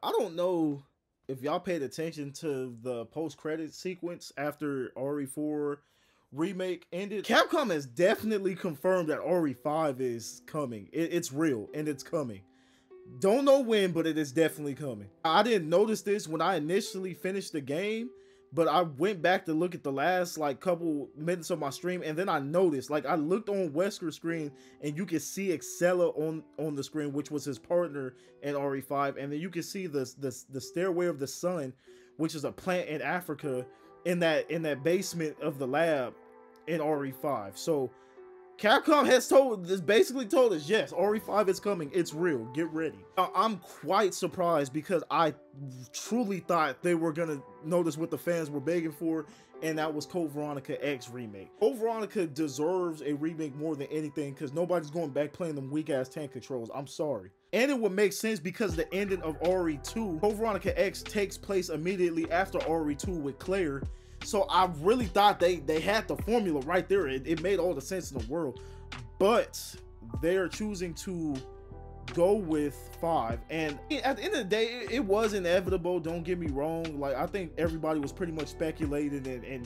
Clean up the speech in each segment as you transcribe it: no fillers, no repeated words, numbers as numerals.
I don't know if y'all paid attention to the post-credit sequence after RE4 remake ended. Capcom has definitely confirmed that RE5 is coming. It's real and it's coming. Don't know when, but it is definitely coming. I didn't notice this when I initially finished the game, but I went back to look at the last like couple minutes of my stream, and then I noticed, like, I looked on Wesker's screen and you could see Excella on the screen, which was his partner in RE5, and then you can see the Stairway of the Sun, which is a plant in Africa, in that basement of the lab in RE5. So Capcom has basically told us, yes, RE5 is coming. It's real. Get ready. I'm quite surprised because I truly thought they were gonna notice what the fans were begging for, and that was Code Veronica X remake. Code Veronica deserves a remake more than anything because nobody's going back playing them weak ass tank controls. I'm sorry. And it would make sense because the ending of RE2, Code Veronica X takes place immediately after RE2 with Claire. So I really thought they had the formula right there. It made all the sense in the world, but they're choosing to go with 5. And at the end of the day, it was inevitable. Don't get me wrong. Like, I think everybody was pretty much speculating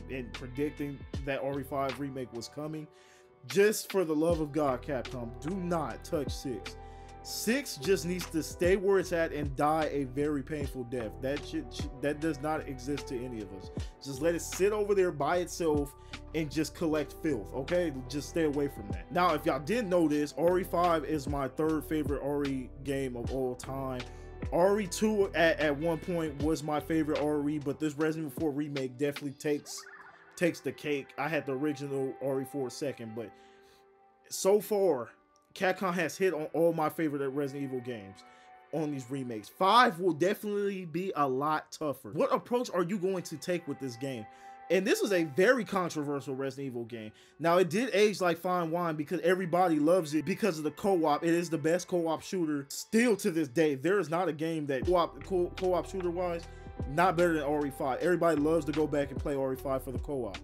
and predicting that RE5 remake was coming. Just for the love of God, Capcom, do not touch 6. 6 just needs to stay where it's at and die a very painful death. That does not exist to any of us. Just let it sit over there by itself and just collect filth, okay? Just stay away from that. Now, if y'all didn't know this, RE5 is my 3rd favorite RE game of all time. RE2 at one point was my favorite RE, but this Resident Evil 4 remake definitely takes the cake. I had the original RE4 second, but so far, Capcom has hit on all my favorite Resident Evil games on these remakes. 5 will definitely be a lot tougher. What approach are you going to take with this game? And this is a very controversial Resident Evil game. Now, it did age like fine wine because everybody loves it because of the co-op. It is the best co-op shooter still to this day. There is not a game that co-op shooter-wise, not better than RE5. Everybody loves to go back and play RE5 for the co-op.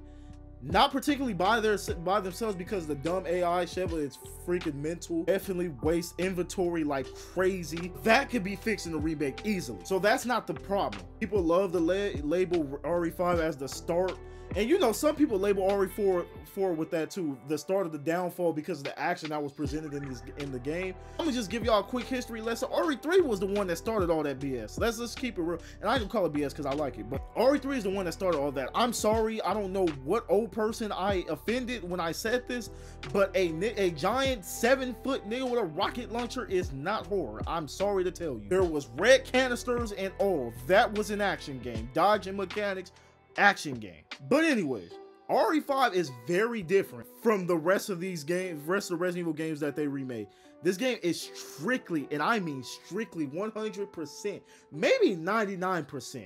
Not particularly by themselves because the dumb AI Sheva is freaking mental. Definitely waste inventory like crazy. That could be fixed in the remake easily. So that's not the problem. People love to label RE5 as the start. And you know, some people label RE4 with that too. The start of the downfall because of the action that was presented in the game. I'm gonna just give y'all a quick history lesson. RE3 was the one that started all that BS. Let's just keep it real. And I can call it BS because I like it. But RE3 is the one that started all that. I'm sorry. I don't know what old person I offended when I said this, but a giant 7-foot nigga with a rocket launcher is not horror. I'm sorry to tell you. There was red canisters and all. That was an action game. Dodging mechanics. Action game. But anyways, RE5 is very different from the rest of these games, rest of the Resident Evil games that they remade. This game is strictly, and I mean strictly 100%, maybe 99%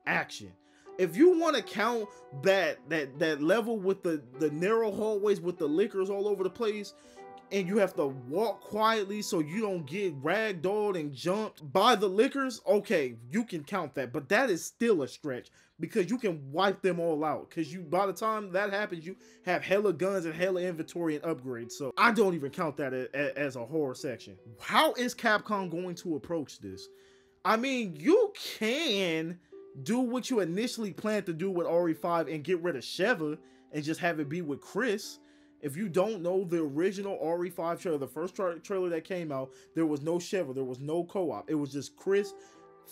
action. If you want to count that level with the narrow hallways with the lickers all over the place, and you have to walk quietly so you don't get ragdolled and jumped by the lickers, okay, you can count that, but that is still a stretch because you can wipe them all out because by the time that happens, you have hella guns and hella inventory and upgrades. So I don't even count that as a horror section. How is Capcom going to approach this? I mean, you can do what you initially planned to do with RE5 and get rid of Sheva and just have it be with Chris. If you don't know the original RE5 trailer, the first trailer that came out, there was no Sheva, there was no co-op. It was just Chris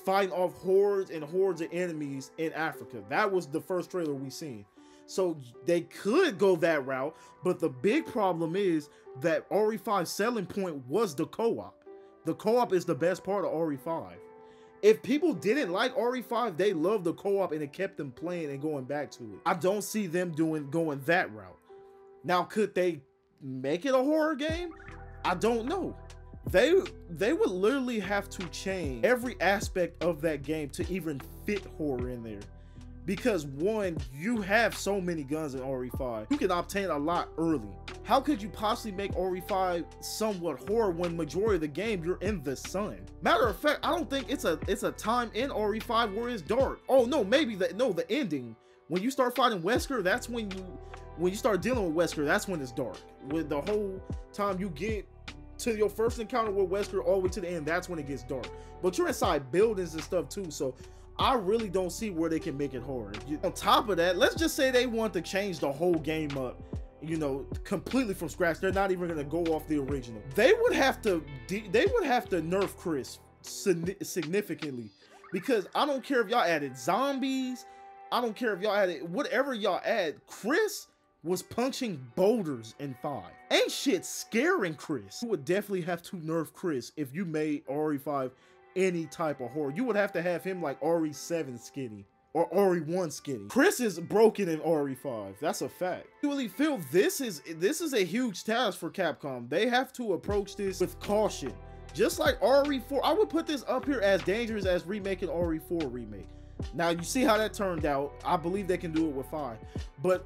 fighting off hordes and hordes of enemies in Africa. That was the first trailer we seen. So they could go that route, but the big problem is that RE5's selling point was the co-op. The co-op is the best part of RE5. If people didn't like RE5, they loved the co-op and it kept them playing and going back to it. I don't see them going that route. Now, could they make it a horror game? I don't know. They would literally have to change every aspect of that game to even fit horror in there. Because one, you have so many guns in RE5. You can obtain a lot early. How could you possibly make RE5 somewhat horror when majority of the game you're in the sun? Matter of fact, I don't think it's a time in RE5 where it's dark. Oh no, maybe the ending. When you start fighting Wesker, that's when you start dealing with Wesker, that's when it's dark. With the whole time you get to your first encounter with Wesker all the way to the end, that's when it gets dark. But you're inside buildings and stuff too, so I really don't see where they can make it hard. On top of that, let's just say they want to change the whole game up, you know, completely from scratch. They're not even gonna go off the original. They would have to nerf Chris significantly, because I don't care if y'all added zombies, I don't care if y'all added whatever y'all add. Chris was punching boulders in 5. Ain't shit scaring Chris. You would definitely have to nerf Chris if you made RE5 any type of horror. You would have to have him like RE7 skinny or RE1 skinny. Chris is broken in RE5. That's a fact. I really feel this is a huge task for Capcom. They have to approach this with caution. Just like RE4, I would put this up here as dangerous as remaking RE4 remake. Now you see how that turned out. I believe they can do it with 5, but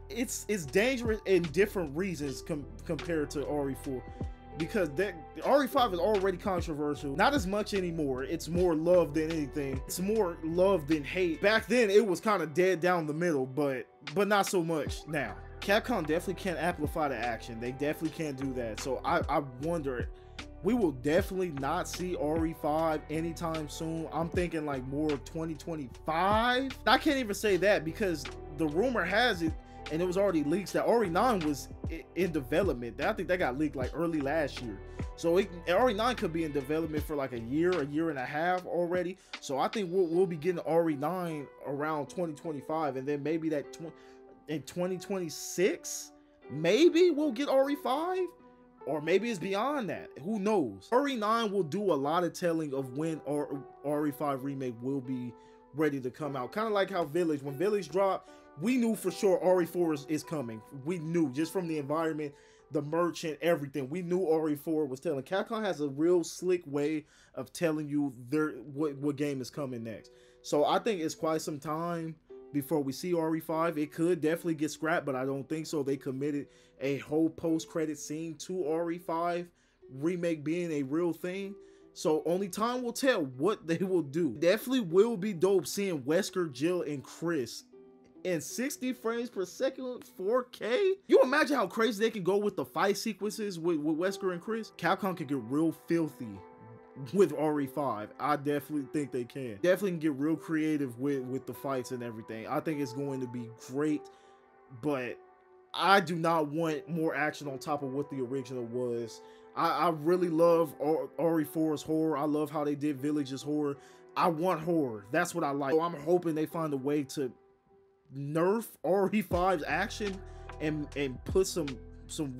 it's dangerous in different reasons compared to RE4, because RE5 is already controversial. Not as much anymore. It's more love than anything. It's more love than hate. Back then it was kind of dead down the middle, but not so much now. Capcom definitely can't amplify the action. They definitely can't do that. So I wonder, we will definitely not see RE5 anytime soon. I'm thinking like more 2025. I can't even say that, because the rumor has it, and it was already leaked, that RE9 was in development. I think that got leaked like early last year. So RE9 could be in development for like a year and a half already. So I think we'll be getting RE9 around 2025, and then maybe that in 2026, maybe we'll get RE5. Or maybe it's beyond that. Who knows? RE9 will do a lot of telling of when RE5 remake will be ready to come out. Kind of like how Village, when Village dropped, we knew for sure RE4 is coming. We knew just from the environment, the merchant, everything. We knew RE4 was telling. Capcom has a real slick way of telling you what game is coming next. So I think it's quite some time before we see RE5. It could definitely get scrapped, but I don't think so. They committed a whole post-credit scene to RE5 remake being a real thing. So only time will tell what they will do. Definitely will be dope seeing Wesker, Jill, and Chris in 60 frames per second 4K. You imagine how crazy they can go with the fight sequences with Wesker and Chris? Capcom can get real filthy with RE5. I definitely think they can. Definitely can get real creative with the fights and everything. I think it's going to be great, but I do not want more action on top of what the original was. I really love RE4's horror. I love how they did Village's horror. I want horror. That's what I like. So I'm hoping they find a way to nerf RE5's action and put some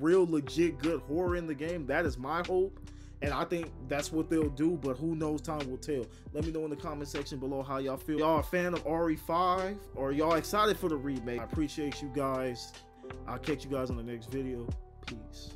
real legit good horror in the game. That is my hope. And I think that's what they'll do, but who knows, time will tell. Let me know in the comment section below how y'all feel. Y'all a fan of RE5, or y'all excited for the remake? I appreciate you guys. I'll catch you guys on the next video. Peace.